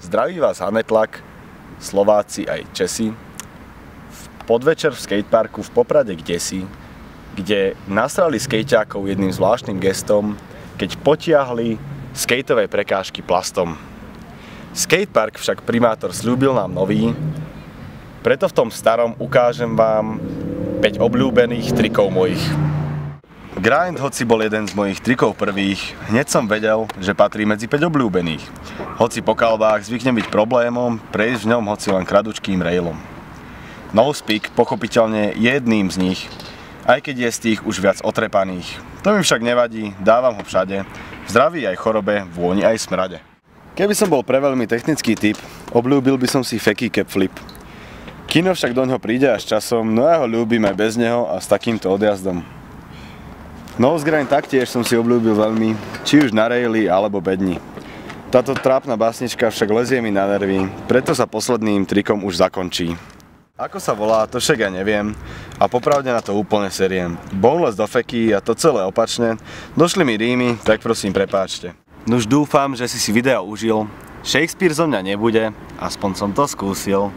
Zdraví vás Hanetlak, Slováci aj Česi. V podvečer v skateparku v Poprade kdesi, kde nasrali skejťákov jedným zvláštnym gestom, keď potiahli skateové prekážky plastom. Skatepark však primátor sľúbil nám nový, preto v tom starom ukážem vám 5 obľúbených trikov mojich. Grind, hoci bol jeden z mojich trikov prvých, hneď som vedel, že patrí medzi 5 obľúbených. Hoci po kalbách zvykne byť problémom prejsť v ňom hoci len kradučkým railom. Nosepeak pochopiteľne je jedným z nich, aj keď je z tých už viac otrepaných. To mi však nevadí, dávam ho všade, v zdraví aj chorobe, vôni aj smrade. Keby som bol pre veľmi technický typ, obľúbil by som si Fakie Cap Flip. Kino však doňho príde až časom, no ja ho ľúbim aj bez neho a s takýmto odjazdom. Nose grind taktiež som si obľúbil veľmi, či už na raili alebo bedni. Táto trápna básnička však lezie mi na nervy, preto sa posledným trikom už zakončí. Ako sa volá, to však ja neviem a popravde na to úplne seriem. Boneless do feky a to celé opačne, došli mi rímy, tak prosím prepáčte. Nuž dúfam, že si video užil, Shakespeare zo mňa nebude, aspoň som to skúsil.